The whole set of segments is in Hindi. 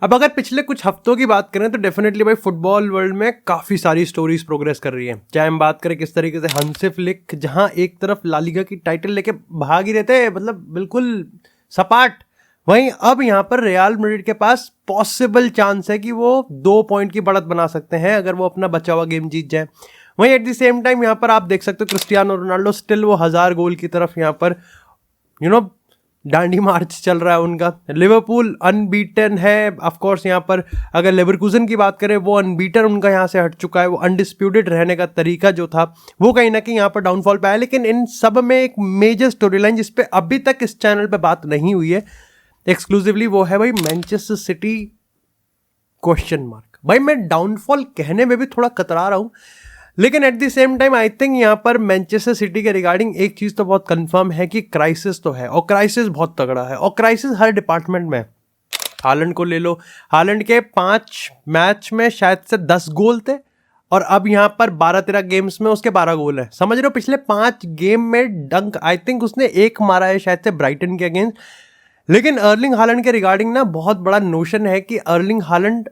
अब अगर पिछले कुछ हफ्तों की बात करें तो डेफिनेटली भाई फुटबॉल वर्ल्ड में काफ़ी सारी स्टोरीज प्रोग्रेस कर रही है। चाहे हम बात करें किस तरीके से हंसी फ्लिक जहां एक तरफ ला लीगा की टाइटल लेके भाग ही रहते हैं, मतलब बिल्कुल सपाट, वहीं अब यहाँ पर रियल मैड्रिड के पास पॉसिबल चांस है कि वो 2 पॉइंट की बढ़त बना सकते हैं अगर वो अपना बचा हुआ गेम जीत जाए। वहीं एट द सेम टाइम यहाँ पर आप देख सकते हो क्रिस्टियानो रोनाल्डो स्टिल वो 1000 गोल की तरफ यहाँ पर डांडी मार्च चल रहा है उनका। लिवरपूल अनबीटन है, ऑफ कोर्स यहाँ पर अगर लेवरकुजन की बात करें वो अनबीटन उनका यहाँ से हट चुका है। वो अनडिस्प्यूटेड रहने का तरीका जो था वो कहीं ना कहीं यहाँ पर डाउनफॉल पे आया। लेकिन इन सब में एक मेजर स्टोरी लाइन जिस पे अभी तक इस चैनल पे बात नहीं हुई है एक्सक्लूसिवली, वो है भाई मैनचेस्टर सिटी क्वेश्चन मार्क। भाई मैं डाउनफॉल कहने में भी थोड़ा कतरा रहा हूँ, लेकिन at the same time I think यहाँ पर मैनचेस्टर सिटी के रिगार्डिंग एक चीज़ तो बहुत कंफर्म है कि क्राइसिस तो है, और क्राइसिस बहुत तगड़ा है, और क्राइसिस हर डिपार्टमेंट में। हालैंड को ले लो, हालैंड के 5 मैच में शायद से 10 गोल थे, और अब यहाँ पर 12-13 गेम्स में उसके 12 गोल है। समझ रहे हो, पिछले 5 गेम में डंक आई थिंक उसने 1 मारा है शायद से ब्राइटन के अगेंस्ट। लेकिन अर्लिंग हालैंड के रिगार्डिंग ना बहुत बड़ा नोशन है कि अर्लिंग हालैंड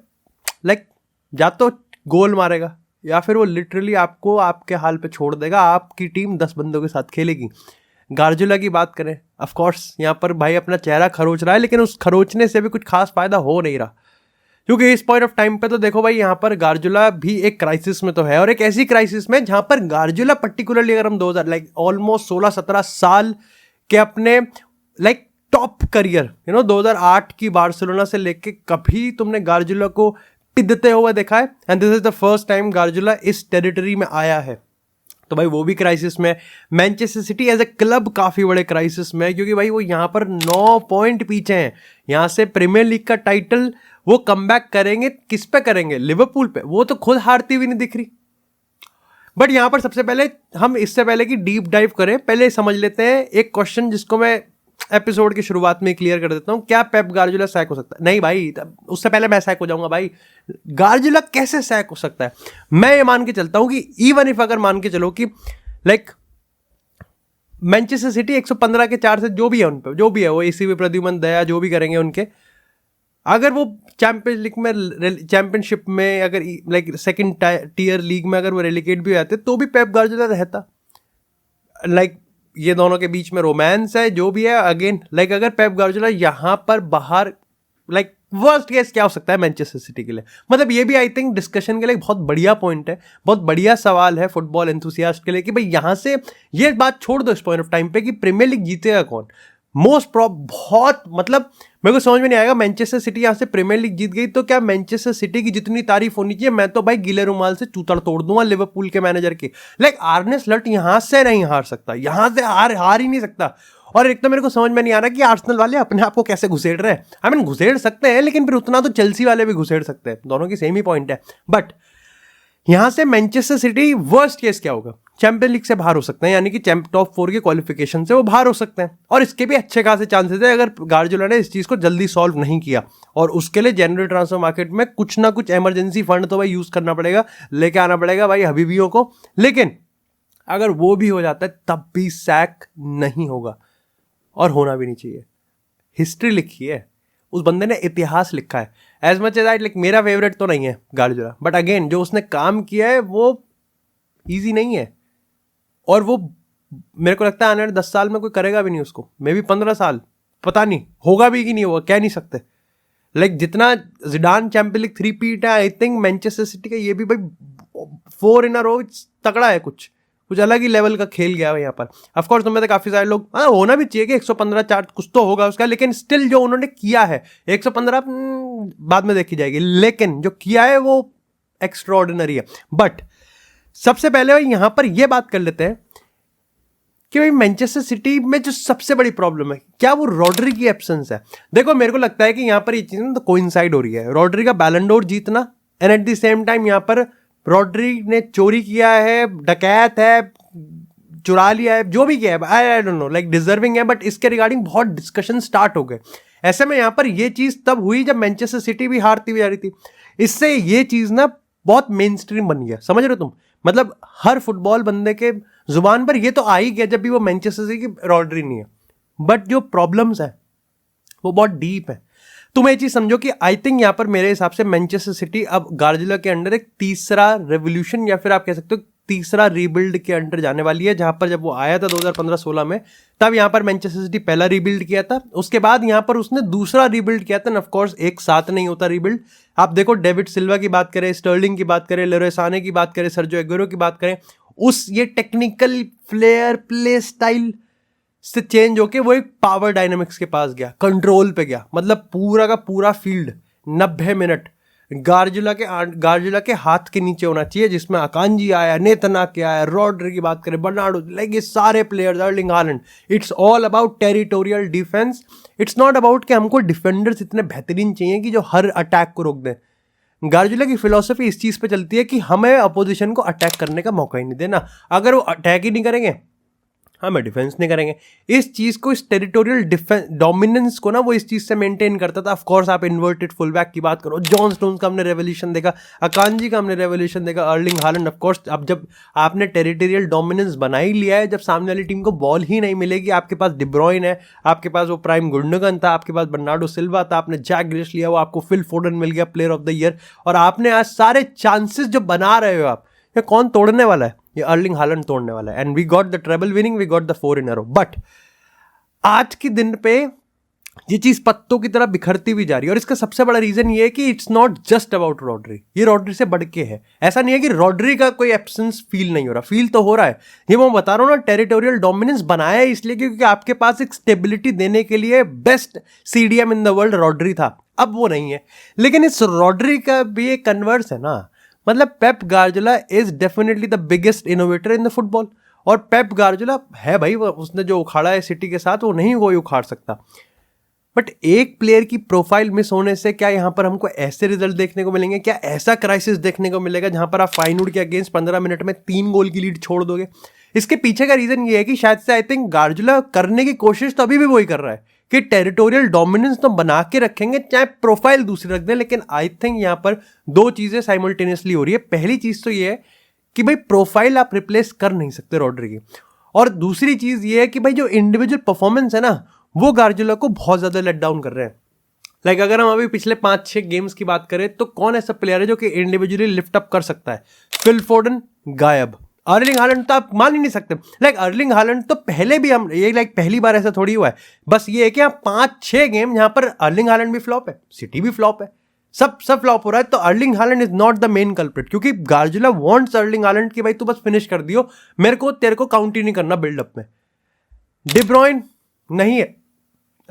या तो गोल मारेगा या फिर वो लिटरली आपको आपके हाल पे छोड़ देगा, आपकी टीम 10 बंदों के साथ खेलेगी। गार्जुला की बात करें, ऑफ कोर्स यहाँ पर भाई अपना चेहरा खरोच रहा है, लेकिन उस खरोचने से भी कुछ खास फायदा हो नहीं रहा, क्योंकि इस पॉइंट ऑफ टाइम पे तो देखो भाई यहाँ पर गार्जुला भी एक क्राइसिस में तो है, और एक ऐसी क्राइसिस में जहाँ पर गार्जुला पर्टिकुलरली अगर हम 2000 ऑलमोस्ट 16-17 साल के अपने टॉप करियर 2008 की बार्सिलोना से लेके कभी तुमने गार्जुला को पिदते हुए देखा है? And this is the first time गार्जुला इस टेरिटरी में आया है, तो भाई वो भी क्राइसिस में। Manchester City as a club काफ़ी बड़े क्राइसिस में है, क्योंकि भाई वो यहाँ पर 9 पॉइंट पीछे हैं। यहाँ से प्रीमियर लीग का टाइटल वो कमबैक करेंगे, किस पे करेंगे? लिवरपूल पे। वो तो खुद हारती हुई नहीं दिख रही। बट यहाँ पर सबसे पहले हम इससे पहले कि डीप डाइव करें, पहले समझ लेते हैं एक क्वेश्चन जिसको मैं एपिसोड की शुरुआत में क्लियर कर देता हूं। क्या पेप गार्जुला सैक हो सकता है? नहीं भाई, उससे पहले मैं सैक हो जाऊंगा भाई। गार्जुला कैसे सैक हो सकता है? मैं ये मान के चलता हूं कि इवन इफ अगर मान के चलो कि मैनचेस्टर सिटी 115 के 4 से जो भी है उन पे, जो भी है वो एसीबी प्रद्युमन दया जो भी करेंगे उनके, अगर वो चैंपियंस लीग में चैंपियनशिप में अगर सेकंड टियर लीग में अगर वो रेलिकेट भी आते तो भी पेप गार्जुला रहता। ये दोनों के बीच में रोमांस है जो भी है। अगेन अगर पेप गार्जुला यहाँ पर बाहर वर्स्ट केस क्या हो सकता है मैनचेस्टर सिटी के लिए? मतलब ये भी आई थिंक डिस्कशन के लिए बहुत बढ़िया पॉइंट है, बहुत बढ़िया सवाल है फुटबॉल एंथुसियास्ट के लिए कि भाई यहाँ से ये बात छोड़ दो इस पॉइंट ऑफ टाइम पे कि प्रीमियर लीग जीतेगा कौन। बहुत मतलब मेरे को समझ में नहीं आएगा। मैनचेस्टर सिटी यहाँ से प्रीमियर लीग जीत गई तो क्या मैनचेस्टर सिटी की जितनी तारीफ होनी चाहिए, मैं तो भाई गीले रुमाल से चूतड़ तोड़ दूंगा लिवरपूल के मैनेजर की। आर्ने स्लॉट यहाँ से नहीं हार सकता, यहाँ से हार ही नहीं सकता। और एक तो मेरे को समझ में नहीं आ रहा कि आर्सेनल वाले अपने आप को कैसे घुसेड़ रहे हैं। आई मीन घुसेड़ सकते हैं, लेकिन फिर उतना तो चेल्सी वाले भी घुसेड़ सकते हैं, दोनों की सेम ही पॉइंट है। बट यहां से मैनचेस्टर सिटी वर्स्ट केस क्या होगा? चैंपियन लीग से बाहर हो सकते हैं, यानी कि टॉप 4 के क्वालिफिकेशन से वो बाहर हो सकते हैं, और इसके भी अच्छे खासे चांसेस है अगर गार्जुला ने इस चीज को जल्दी सॉल्व नहीं किया। और उसके लिए जनरल ट्रांसफर मार्केट में कुछ ना कुछ इमरजेंसी फंड तो भाई यूज करना पड़ेगा, लेके आना पड़ेगा भाई हबीबियों को। लेकिन अगर वो भी हो जाता है तब भी सैक नहीं होगा, और होना भी नहीं चाहिए। हिस्ट्री लिखी है उस बंदे ने, इतिहास लिखा है। एज मच एज आई मेरा फेवरेट तो नहीं है गार्जुला, बट अगेन जो उसने काम किया है वो इजी नहीं है, और वो मेरे को लगता है आने वाले 10 साल में कोई करेगा भी नहीं उसको, मे भी 15 साल, पता नहीं होगा भी कि नहीं होगा, कह नहीं सकते। जितना जिडान चैंपियन लीग 3-पीट है, आई थिंक मैनचेस्टर सिटी का ये भी भाई 4 इन अ रो तगड़ा है, कुछ अलग ही लेवल का खेल गया है यहाँ पर। ऑफ कोर्स तुम्हें तो काफी सारे लोग होना भी चाहिए कि 115 चार्ट कुछ तो होगा उसका, लेकिन स्टिल जो उन्होंने किया है 115 बाद में देखी जाएगी, लेकिन जो किया है वो एक्स्ट्राऑर्डिनरी है। बट सबसे पहले भाई यहाँ पर ये बात कर लेते हैं कि भाई मैनचेस्टर सिटी में जो सबसे बड़ी प्रॉब्लम है क्या वो रॉड्री की एब्सेंस है। देखो मेरे को लगता है कि यहाँ पर ये चीज़ तो कोइंसाइड हो रही है, रॉड्री का बैलन डोर जीतना and at the same time यहाँ पर रॉड्री ने चोरी किया है, डकैत है, चुरा लिया है, जो भी किया है आई डोंट नो डिजर्विंग है, बट इसके रिगार्डिंग बहुत डिस्कशन स्टार्ट हो गए। ऐसे में यहाँ पर ये चीज़ तब हुई जब मैनचेस्टर सिटी भी हारती हुई जा रही थी, इससे ये चीज़ ना बहुत मेन स्ट्रीम बन गया, समझ रहे हो तुम? मतलब हर फुटबॉल बंदे के जुबान पर ये तो आ ही गया जब भी वो मैनचेस्टर सिटी की रॉड्री नहीं है। बट जो प्रॉब्लम्स है वो बहुत डीप है। तुम ये चीज समझो कि आई थिंक यहाँ पर मेरे हिसाब से मैनचेस्टर सिटी अब गार्डियोला के अंडर एक तीसरा रेवोल्यूशन या फिर आप कह सकते हो तीसरा रीबिल्ड के अंडर जाने वाली है। जहां पर जब वो आया था 2015-16 में, तब यहाँ पर मैनचेस्टर सिटी पहला रीबिल्ड किया था, उसके बाद यहाँ पर उसने दूसरा रीबिल्ड किया था। ऑफ कोर्स एक साथ नहीं होता रीबिल्ड। आप देखो डेविड सिल्वा की बात करें, स्टर्लिंग की बात करें, लेरोय साने की बात करें, सर्जियो एग्यूरो की बात करें, उस ये टेक्निकल फ्लेयर प्ले स्टाइल से चेंज होके वो एक पावर डायनामिक्स के पास गया, कंट्रोल पे गया। मतलब पूरा का पूरा फील्ड 90 मिनट गार्डियोला के हाथ के नीचे होना चाहिए, जिसमें अकांजी आया, नेतन आके आया, रॉड्री की बात करें, बर्नार्डो, लाइक ये सारे players, Erling Haaland. It's all about territorial defence. It's not about कि हमको डिफेंडर्स इतने बेहतरीन चाहिए कि जो हर अटैक को रोक दें। गार्डियोला की फिलॉसफी इस चीज पे चलती है कि हमें अपोजिशन को अटैक करने का मौका ही नहीं देना। अगर वो अटैक ही नहीं करेंगे, हमें डिफेंस नहीं करेंगे। इस चीज को, इस टेरिटोरियल डिफेंस डोमिनेंस को ना, वो इस चीज से मेंटेन करता था। ऑफ कोर्स आप इन्वर्टेड फुलबैक की बात करो, जॉन स्टोन्स का हमने रेवोल्यूशन देखा, अकांजी का हमने रेवोल्यूशन देखा, अर्लिंग हालैंड। ऑफ कोर्स अब जब आपने टेरिटोरियल डोमिनेंस बना ही लिया है, जब सामने वाली टीम को बॉल ही नहीं मिलेगी, आपके पास डी ब्रुयन है, आपके पास वो प्राइम गुंडोगन था, आपके पास बर्नार्डो सिल्वा था, आपने जैक ग्रिलिश लिया, वो आपको फिल फोडन मिल गया प्लेयर ऑफ द ईयर, और आपने आज सारे चांसेस जो बना रहे हो आप, ये कौन तोड़ने वाला है? ये अर्लिंग हालैंड तोड़ने वाला है। And we got the treble winning, we got the 4 in a row। But आज के दिन पे ये चीज पत्तों की तरह बिखरती हुई जा रही है, और इसका सबसे बड़ा रीजन ये है कि it's not just about Rodri. ये रॉड्री से बढ़ के है। ऐसा नहीं है कि रॉड्री का कोई एब्सेंस फील नहीं हो रहा, फील तो हो रहा है। ये मैं बता रहा हूँ ना, टेरिटोरियल डोमिनेंस बनाया है इसलिए क्योंकि आपके पास एक स्टेबिलिटी देने के लिए best CDM in the world Rodri था। अब वो नहीं है, लेकिन इस रॉड्री का भी एक कन्वर्स है ना। मतलब Pep Guardiola is definitely the biggest innovator in the football, और पेप गार्डियोला है भाई, उसने जो उखाड़ा है सिटी के साथ, वो नहीं कोई उखाड़ सकता। बट एक प्लेयर की प्रोफाइल मिस होने से क्या यहाँ पर हमको ऐसे रिजल्ट देखने को मिलेंगे? क्या ऐसा क्राइसिस देखने को मिलेगा जहां पर आप फाइनवुड के अगेंस्ट 15 मिनट में 3 गोल की लीड छोड़ दोगे? इसके पीछे का रीजन ये है कि शायद से आई थिंक गार्डियोला करने की कोशिश तो अभी भी वही कर रहा है कि टेरिटोरियल डोमिनेंस तो बना के रखेंगे, चाहे प्रोफाइल दूसरी रख दें। लेकिन आई थिंक यहाँ पर दो चीजें साइमल्टेनियसली हो रही है। पहली चीज तो ये है कि भाई प्रोफाइल आप रिप्लेस कर नहीं सकते रॉड्री की, और दूसरी चीज ये है कि भाई जो इंडिविजुअल परफॉर्मेंस है ना, वो गार्डियोला को बहुत ज्यादा लेट डाउन कर रहे हैं। लाइक अगर हम अभी पिछले 5-6 गेम्स की बात करें तो कौन ऐसा प्लेयर है जो कि इंडिविजुअली लिफ्ट अप कर सकता है? फिल फोडन गायब, अर्लिंग हालैंड तो आप मान ही नहीं सकते। लाइक अर्लिंग हालैंड तो पहले भी हम ये लाइक पहली बार ऐसा थोड़ी हुआ है, बस ये है कि यहाँ 5-6 गेम जहां पर अर्लिंग हालैंड भी फ्लॉप है, सिटी भी फ्लॉप है, सब फ्लॉप हो रहा है। तो Erling Haaland is not the main culprit, क्योंकि गार्डियोला वांट्स अर्लिंग हालैंड कि भाई तू बस फिनिश कर दियो, तेरे को काउंट ही नहीं करना बिल्डअप में। डी ब्रुयन नहीं है,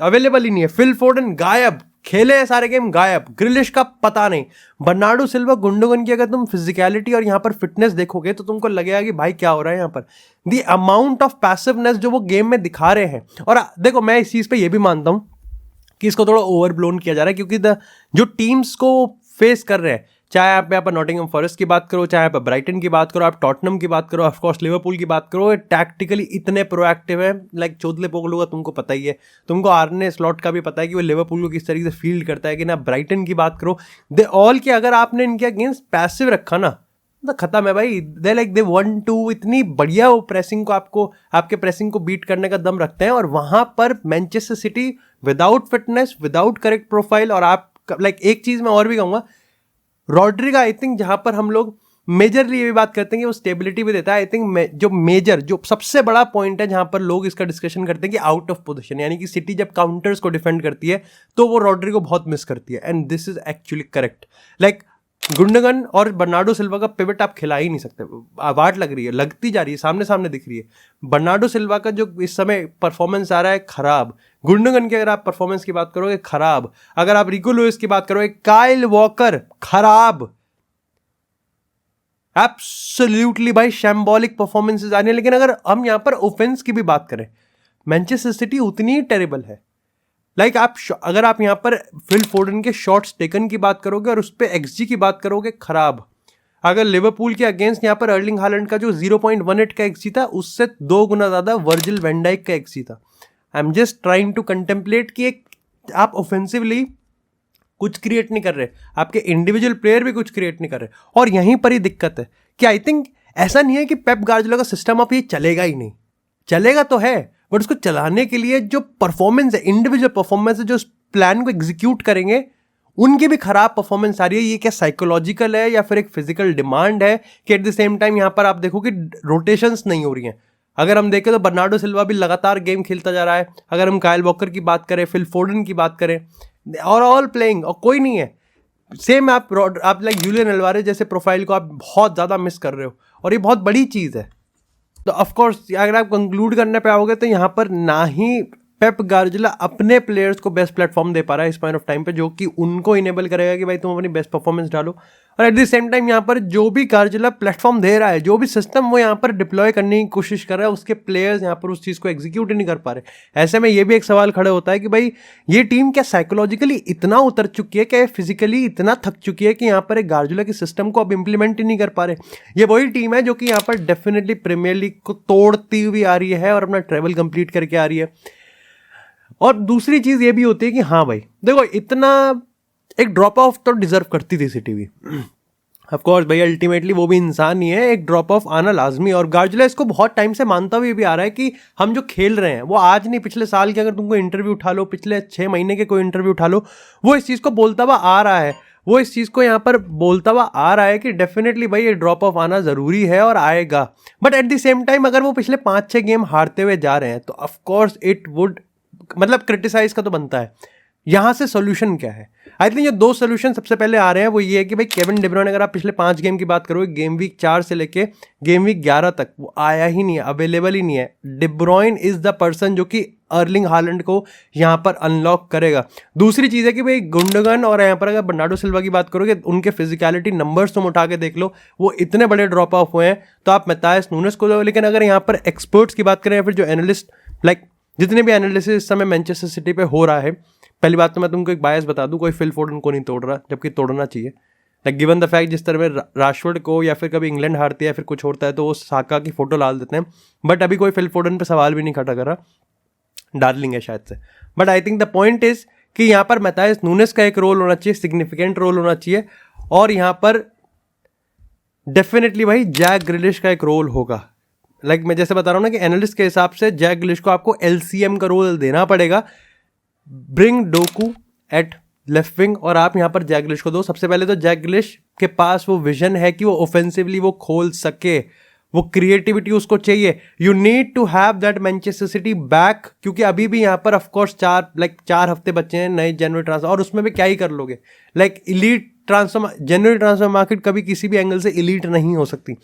अवेलेबल ही नहीं है। फिल फोडन गायब, खेले हैं सारे गेम गायब, ग्रिलिश का पता नहीं। बर्नार्डो सिल्वा, गुंडोगन की अगर तुम फिजिकलिटी और यहाँ पर फिटनेस देखोगे तो तुमको लगेगा कि भाई क्या हो रहा है यहाँ पर। दी अमाउंट ऑफ पैसिवनेस जो वो गेम में दिखा रहे हैं, और देखो मैं इस चीज पे ये भी मानता हूँ कि इसको थोड़ा ओवरब्लोन किया जा रहा है, क्योंकि जो टीम्स को फेस कर रहे हैं, चाहे आप यहाँ पर नॉटिंघम फॉरेस्ट की बात करो, चाहे आप ब्राइटन की बात करो, आप टॉटनम की बात करो, ऑफकोर्स लिवरपूल की बात करो, टैक्टिकली इतने प्रोएक्टिव है। लाइक चोदले पोगलू का तुमको पता ही है, तुमको आर्ने स्लॉट का भी पता है कि वो लिवरपूल को किस तरीके से फील्ड करता है कि ना। ब्राइटन की बात करो, दे ऑल के अगर आपने इनके अगेंस्ट पैसिव रखा ना तो खत्म है भाई। दे लाइक दे 1-2 इतनी बढ़िया वो प्रेसिंग को आपके प्रेसिंग को बीट करने का दम रखते हैं। और वहां पर Manchester city without fitness, without correct profile, और आप लाइक एक चीज मैं और भी कहूंगा, रॉड्री का आई थिंक जहां पर हम लोग मेजरली ये भी बात करते हैं कि वो स्टेबिलिटी भी देता है, आई थिंक जो सबसे बड़ा पॉइंट है जहां पर लोग इसका डिस्कशन करते हैं कि आउट ऑफ पोजीशन, यानी कि सिटी जब काउंटर्स को डिफेंड करती है तो वो रॉड्री को बहुत मिस करती है। And this is actually correct. Like Gundogan और बर्नार्डो सिल्वा का पिवट आप खिला ही नहीं सकते, वाट लग रही है, लगती जा रही है, सामने दिख रही है। बर्नार्डो सिल्वा का जो इस समय परफॉर्मेंस आ रहा है खराब, गुंडोगन की अगर आप परफॉर्मेंस की बात करोगे खराब, अगर आप रिको लुइस की बात करोगे, काइल वॉकर खराब, एब्सोल्युटली भाई शैम्बॉलिक परफॉर्मेंसेस आ रही है। लेकिन अगर हम यहां पर ऑफेंस की भी बात करें, मैनचेस्टर सिटी उतनी ही टेरेबल है। लाइक अगर आप यहां पर फिल फोडन के शॉट्स टेकन की बात करोगे और उस पर एक्सजी की बात करोगे खराब। अगर लिवरपूल के अगेंस्ट यहां पर अर्लिंग हालैंड का जो 0.18 का एक्सजी था, उससे 2 गुना ज्यादा वर्जिल वैन डाइक का एक्सजी था। I am just trying to contemplate कि आप ऑफेंसिवली कुछ क्रिएट नहीं कर रहे, आपके इंडिविजुअल प्लेयर भी कुछ क्रिएट नहीं कर रहे। और यहीं पर ही दिक्कत है कि आई थिंक ऐसा नहीं है कि पेप गार्डियोला का सिस्टम अब ये चलेगा ही नहीं, चलेगा तो है, बट उसको चलाने के लिए जो परफॉर्मेंस है, इंडिविजुअल परफॉर्मेंस है, जो प्लान को एग्जीक्यूट करेंगे उनकी भी खराब परफॉर्मेंस आ रही है। ये क्या साइकोलॉजिकल है या फिर एक फिजिकल डिमांड है कि एट द सेम टाइम यहाँ पर आप देखो कि रोटेशंस नहीं हो रही हैं। अगर हम देखें तो बर्नार्डो सिल्वा भी लगातार गेम खेलता जा रहा है। अगर हम काइल वॉकर की बात करें, फिल फोर्डन की बात करें, और ऑल प्लेइंग, और कोई नहीं है। सेम आप लाइक जूलियन अल्वारेज जैसे प्रोफाइल को आप बहुत ज़्यादा मिस कर रहे हो, और ये बहुत बड़ी चीज़ है। तो ऑफकोर्स अगर आप कंक्लूड करने पे आओगे तो यहाँ पर ना ही पेप गार्डियोला अपने प्लेयर्स को बेस्ट प्लेटफॉर्म दे पा रहा है इस पॉइंट ऑफ टाइम पे, जो कि उनको इनेबल करेगा कि भाई तुम अपनी बेस्ट परफॉर्मेंस डालो। और एट द सेम टाइम यहाँ पर जो भी गार्डियोला प्लेटफॉर्म दे रहा है, जो भी सिस्टम वो यहाँ पर डिप्लॉय करने की कोशिश कर रहा है, उसके प्लेयर्स यहाँ पर उस चीज़ को एग्जीक्यूट ही नहीं कर पा रहे। ऐसे में ये भी एक सवाल खड़ा होता है कि भाई ये टीम क्या साइकोलॉजिकली इतना उतर चुकी है, क्या फिजिकली इतना थक चुकी है कि यहाँ पर एक गार्डियोला के सिस्टम को अब इंप्लीमेंट ही नहीं कर पा रहे। ये वही टीम है जो कि यहाँ पर डेफिनेटली प्रीमियर लीग को तोड़ती हुई आ रही है और अपना ट्रेवल कंप्लीट करके आ रही है। और दूसरी चीज ये भी होती है कि हाँ भाई देखो, इतना एक ड्रॉप ऑफ तो डिजर्व करती थी सिटी भी। ऑफ कोर्स भाई अल्टीमेटली वो भी इंसान ही है, एक ड्रॉप ऑफ आना लाजमी। और गार्डियोला इसको बहुत टाइम से मानता हुआ भी आ रहा है कि हम जो खेल रहे हैं वो आज नहीं, पिछले साल के अगर तुमको इंटरव्यू उठा लो, पिछले 6 महीने के कोई इंटरव्यू उठा लो, वो इस चीज़ को बोलता हुआ आ रहा है। वो इस चीज़ को यहाँ पर बोलता हुआ आ रहा है कि डेफिनेटली भाई ये ड्रॉप ऑफ आना ज़रूरी है और आएगा। But at the same time अगर वो पिछले 5-6 गेम हारते हुए जा रहे हैं तो ऑफकोर्स इट वुड मतलब क्रिटिसाइज का तो बनता है। यहाँ से सोल्यूशन क्या है? आई थिंक ये 2 सोल्यूशन सबसे पहले आ रहे हैं। वो ये है कि भाई केविन डी ब्रुयने, अगर आप पिछले 5 गेम की बात करोगे, गेम वीक 4 से लेके गेम वीक 11 तक वो आया ही नहीं है, अवेलेबल ही नहीं है। डी ब्रुयने इज द पर्सन जो कि अर्लिंग हालैंड को यहाँ पर अनलॉक करेगा। दूसरी चीज़ है कि भाई गुंडोगन और यहाँ पर अगर बर्नार्डो सिल्वा की बात करोगे, उनके फिजिकलिटी नंबर्स तुम उठा के देख लो, वो इतने बड़े ड्रॉप ऑफ हुए हैं। तो आप मैथायस नूनेस को लो, लेकिन अगर यहाँ पर एक्सपर्ट्स की बात करें या फिर जो एनालिस्ट लाइक जितने भी एनालिसिस इस समय मैनचेस्टर सिटी पे हो रहा है, पहली बात तो मैं तुमको एक बायस बता दूं, कोई फिल फोर्डन को नहीं तोड़ रहा, जबकि तोड़ना चाहिए। लाइक गिवन द फैक्ट जिस तरह में राशफोर्ड को या फिर कभी इंग्लैंड हारती है या फिर कुछ होता है तो वो साका की फोटो डाल देते हैं, बट अभी कोई फिल फोर्डन पे सवाल भी नहीं खड़ा करा। डार्लिंग है शायद से। But I think the point is कि यहाँ पर मैथायस नूनेस का एक रोल होना चाहिए, सिग्निफिकेंट रोल होना चाहिए। और यहाँ पर डेफिनेटली भाई जैक ग्रिलिश का एक रोल होगा। लाइक मैं जैसे बता रहा हूँ ना कि एनालिस्ट के हिसाब से जैक ग्रिलिश को आपको LCM का रोल देना पड़ेगा। Bring Doku at left wing और आप यहाँ पर जैक ग्रिलिश को दो। सबसे पहले तो जैक ग्रिलिश के पास वो विजन है कि वो ऑफेंसिवली वो खोल सके, वो क्रिएटिविटी उसको चाहिए। You need to have that Manchester City back, क्योंकि अभी भी यहाँ पर ऑफकोर्स 4 हफ्ते बचे हैं नए जनवरी ट्रांसफर, और उसमें भी क्या ही कर लोगे। लाइक इलीट ट्रांसफर, जनवरी ट्रांसफर मार्केट कभी किसी भी एंगल से इलीट नहीं हो सकती।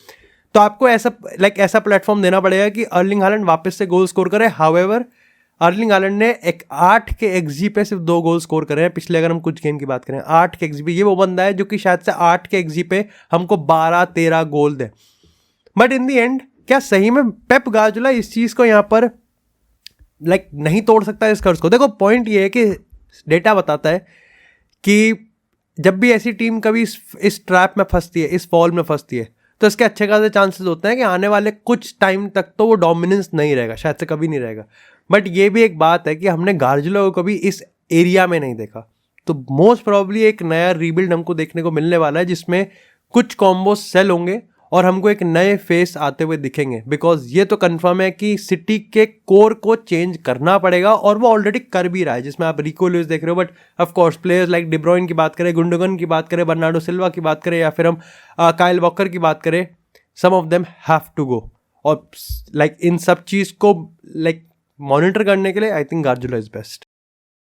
तो आपको ऐसा प्लेटफॉर्म देना पड़ेगा कि अर्लिंग हालैंड वापस से गोल स्कोर करे। हाउएवर अर्लिंग हालैंड ने 8 के XG पे सिर्फ 2 गोल स्कोर करे हैं पिछले, अगर हम कुछ गेम की बात करें 8 के XG पे। ये वो बंदा है जो कि शायद से 8 के XG पे हमको 12-13 गोल दे। बट इन दी एंड क्या सही में पेप गार्डियोला इस चीज़ को यहाँ पर नहीं तोड़ सकता इस कर्ज को? देखो पॉइंट ये है कि डेटा बताता है कि जब भी ऐसी टीम कभी इस ट्रैप में फंसती है, इस फॉल में फंसती है, तो इसके अच्छे खासे चांसेस होते हैं कि आने वाले कुछ टाइम तक तो वो डोमिनेंस नहीं रहेगा, शायद से कभी नहीं रहेगा। बट ये भी एक बात है कि हमने गार्डियोला को कभी इस एरिया में नहीं देखा, तो मोस्ट प्रोबेबली एक नया रीबिल्ड हमको देखने को मिलने वाला है जिसमें कुछ कॉम्बो सेल होंगे और हमको एक नए फेस आते हुए दिखेंगे। बिकॉज ये तो कंफर्म है कि सिटी के कोर को चेंज करना पड़ेगा और वो ऑलरेडी कर भी रहा है, जिसमें आप रिको लुइस देख रहे हो। But of course players like D ब्रुयने की बात करें, गुंडोगन की बात करें, बर्नार्डो सिल्वा की बात करें, या फिर हम काइल वॉकर की बात करें, some of them have to go. और इन सब चीज़ को मॉनिटर करने के लिए I think Guardiola is best.